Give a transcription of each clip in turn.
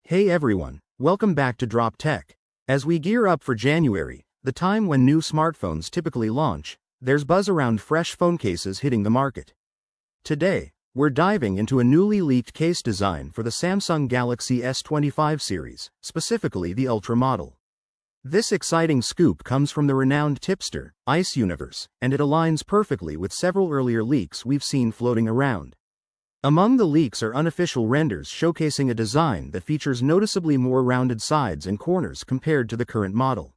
Hey everyone, welcome back to Drop Tech. As we gear up for January, the time when new smartphones typically launch, there's buzz around fresh phone cases hitting the market. Today, we're diving into a newly leaked case design for the Samsung Galaxy S25 series, specifically the Ultra model. This exciting scoop comes from the renowned tipster, Ice Universe, and it aligns perfectly with several earlier leaks we've seen floating around. Among the leaks are unofficial renders showcasing a design that features noticeably more rounded sides and corners compared to the current model.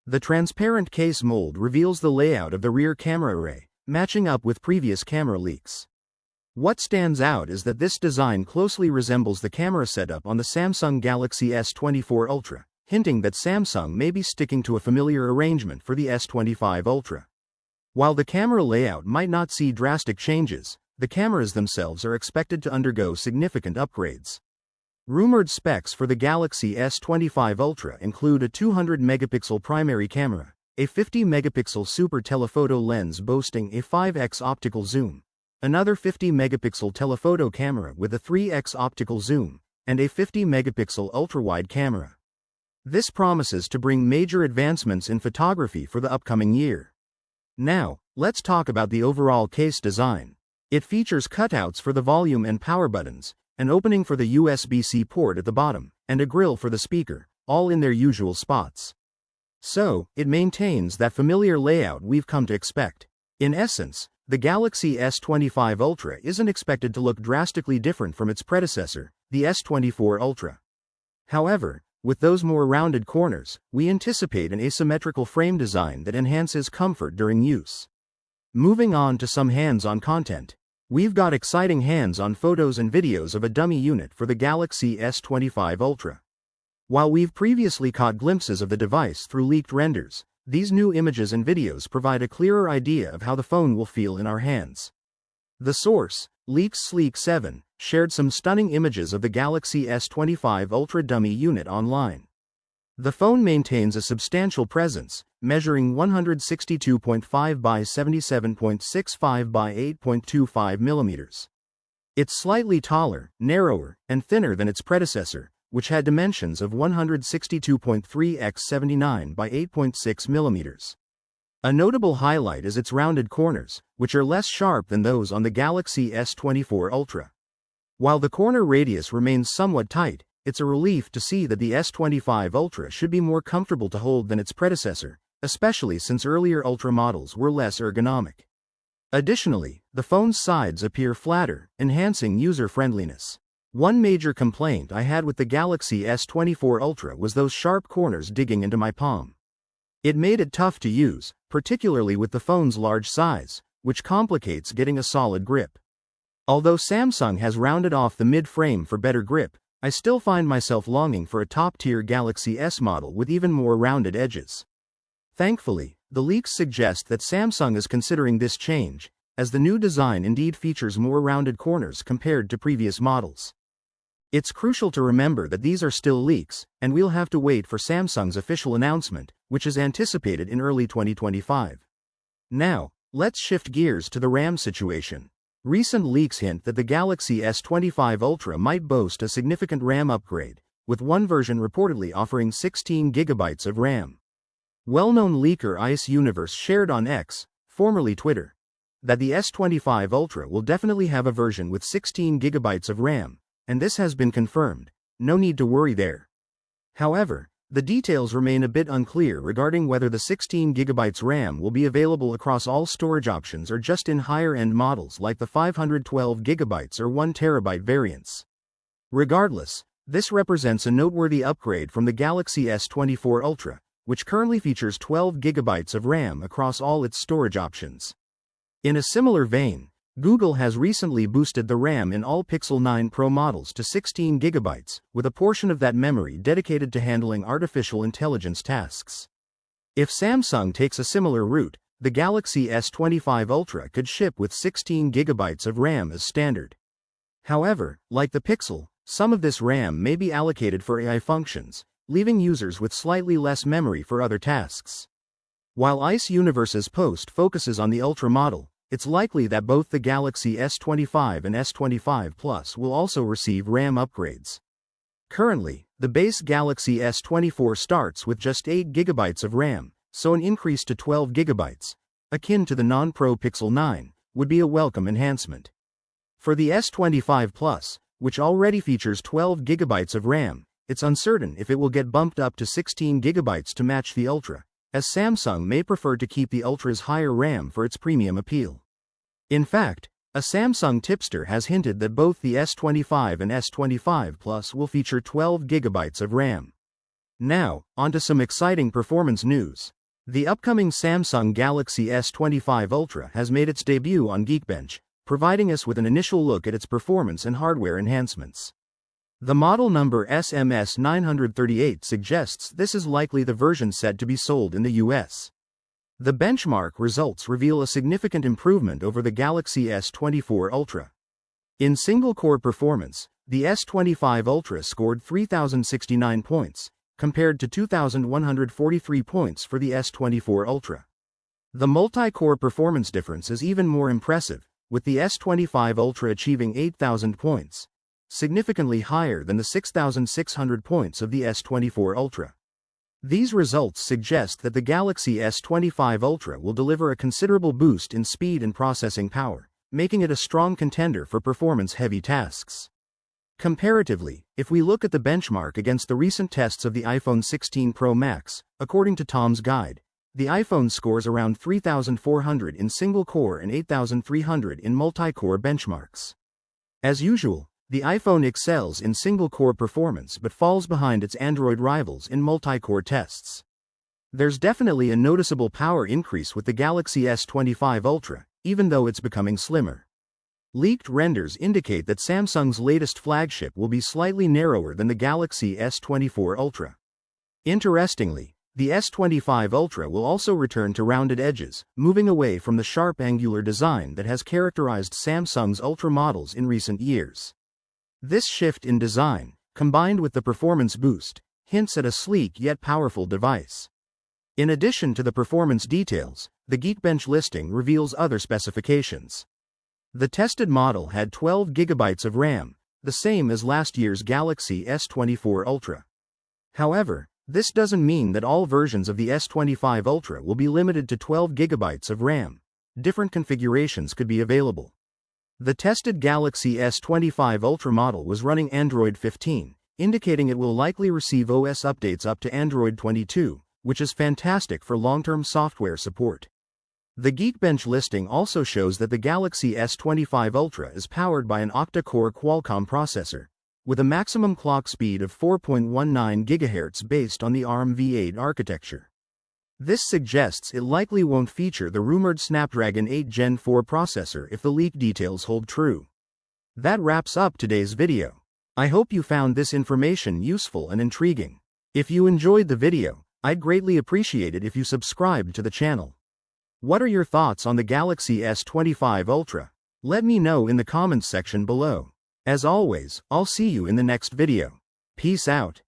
The transparent case mold reveals the layout of the rear camera array, matching up with previous camera leaks. What stands out is that this design closely resembles the camera setup on the Samsung Galaxy S24 Ultra, hinting that Samsung may be sticking to a familiar arrangement for the S25 Ultra. While the camera layout might not see drastic changes, the cameras themselves are expected to undergo significant upgrades. Rumored specs for the Galaxy S25 Ultra include a 200-megapixel primary camera, a 50-megapixel super telephoto lens boasting a 5x optical zoom, another 50-megapixel telephoto camera with a 3x optical zoom, and a 50-megapixel ultra-wide camera. This promises to bring major advancements in photography for the upcoming year. Now, let's talk about the overall case design. It features cutouts for the volume and power buttons, an opening for the USB-C port at the bottom, and a grill for the speaker, all in their usual spots. So, it maintains that familiar layout we've come to expect. In essence, the Galaxy S25 Ultra isn't expected to look drastically different from its predecessor, the S24 Ultra. However, with those more rounded corners, we anticipate an asymmetrical frame design that enhances comfort during use. Moving on to some hands-on content. We've got exciting hands-on photos and videos of a dummy unit for the Galaxy S25 Ultra. While we've previously caught glimpses of the device through leaked renders, these new images and videos provide a clearer idea of how the phone will feel in our hands. The source, LeaksSleek7, shared some stunning images of the Galaxy S25 Ultra dummy unit online. The phone maintains a substantial presence, measuring 162.5 by 77.65 by 8.25 millimeters. It's slightly taller, narrower, and thinner than its predecessor, which had dimensions of 162.3 x 79 by 8.6 millimeters. A notable highlight is its rounded corners, which are less sharp than those on the Galaxy S24 Ultra. While the corner radius remains somewhat tight, it's a relief to see that the S25 Ultra should be more comfortable to hold than its predecessor, especially since earlier Ultra models were less ergonomic. Additionally, the phone's sides appear flatter, enhancing user-friendliness. One major complaint I had with the Galaxy S24 Ultra was those sharp corners digging into my palm. It made it tough to use, particularly with the phone's large size, which complicates getting a solid grip. Although Samsung has rounded off the mid-frame for better grip, I still find myself longing for a top-tier Galaxy S model with even more rounded edges. Thankfully, the leaks suggest that Samsung is considering this change, as the new design indeed features more rounded corners compared to previous models. It's crucial to remember that these are still leaks, and we'll have to wait for Samsung's official announcement, which is anticipated in early 2025. Now, let's shift gears to the RAM situation. Recent leaks hint that the Galaxy S25 Ultra might boast a significant RAM upgrade, with one version reportedly offering 16 GB of RAM. Well-known leaker Ice Universe shared on X, formerly Twitter, that the S25 Ultra will definitely have a version with 16 GB of RAM, and this has been confirmed. No need to worry there. However, the details remain a bit unclear regarding whether the 16 GB RAM will be available across all storage options or just in higher-end models like the 512 GB or 1 TB variants. Regardless, this represents a noteworthy upgrade from the Galaxy S24 Ultra, which currently features 12 GB of RAM across all its storage options. In a similar vein, Google has recently boosted the RAM in all Pixel 9 Pro models to 16 GB, with a portion of that memory dedicated to handling artificial intelligence tasks. If Samsung takes a similar route, the Galaxy S25 Ultra could ship with 16 GB of RAM as standard. However, like the Pixel, some of this RAM may be allocated for AI functions, leaving users with slightly less memory for other tasks. While Ice Universe's post focuses on the Ultra model, it's likely that both the Galaxy S25 and S25 Plus will also receive RAM upgrades. Currently, the base Galaxy S24 starts with just 8 GB of RAM, so an increase to 12 GB, akin to the non-Pro Pixel 9, would be a welcome enhancement. For the S25 Plus, which already features 12 GB of RAM, it's uncertain if it will get bumped up to 16 GB to match the Ultra, as Samsung may prefer to keep the Ultra's higher RAM for its premium appeal. In fact, a Samsung tipster has hinted that both the S25 and S25 Plus will feature 12 GB of RAM. Now, onto some exciting performance news. The upcoming Samsung Galaxy S25 Ultra has made its debut on Geekbench, providing us with an initial look at its performance and hardware enhancements. The model number SMS938 suggests this is likely the version said to be sold in the US. The benchmark results reveal a significant improvement over the Galaxy S24 Ultra. In single-core performance, the S25 Ultra scored 3,069 points, compared to 2,143 points for the S24 Ultra. The multi-core performance difference is even more impressive, with the S25 Ultra achieving 8,000 points, significantly higher than the 6,600 points of the S24 Ultra. These results suggest that the Galaxy S25 Ultra will deliver a considerable boost in speed and processing power, making it a strong contender for performance-heavy tasks. Comparatively, if we look at the benchmark against the recent tests of the iPhone 16 Pro Max, according to Tom's Guide, the iPhone scores around 3,400 in single-core and 8,300 in multi-core benchmarks. As usual, the iPhone excels in single-core performance but falls behind its Android rivals in multi-core tests. There's definitely a noticeable power increase with the Galaxy S25 Ultra, even though it's becoming slimmer. Leaked renders indicate that Samsung's latest flagship will be slightly narrower than the Galaxy S24 Ultra. Interestingly, the S25 Ultra will also return to rounded edges, moving away from the sharp angular design that has characterized Samsung's Ultra models in recent years. This shift in design, combined with the performance boost, hints at a sleek yet powerful device. In addition to the performance details, the Geekbench listing reveals other specifications. The tested model had 12 GB of RAM, the same as last year's Galaxy S24 Ultra. However, this doesn't mean that all versions of the S25 Ultra will be limited to 12 GB of RAM. Different configurations could be available. The tested Galaxy S25 Ultra model was running Android 15, indicating it will likely receive OS updates up to Android 22, which is fantastic for long-term software support. The Geekbench listing also shows that the Galaxy S25 Ultra is powered by an octa-core Qualcomm processor, with a maximum clock speed of 4.19 GHz based on the ARM v8 architecture. This suggests it likely won't feature the rumored Snapdragon 8 Gen 4 processor if the leaked details hold true. That wraps up today's video. I hope you found this information useful and intriguing. If you enjoyed the video, I'd greatly appreciate it if you subscribed to the channel. What are your thoughts on the Galaxy S25 Ultra? Let me know in the comments section below. As always, I'll see you in the next video. Peace out.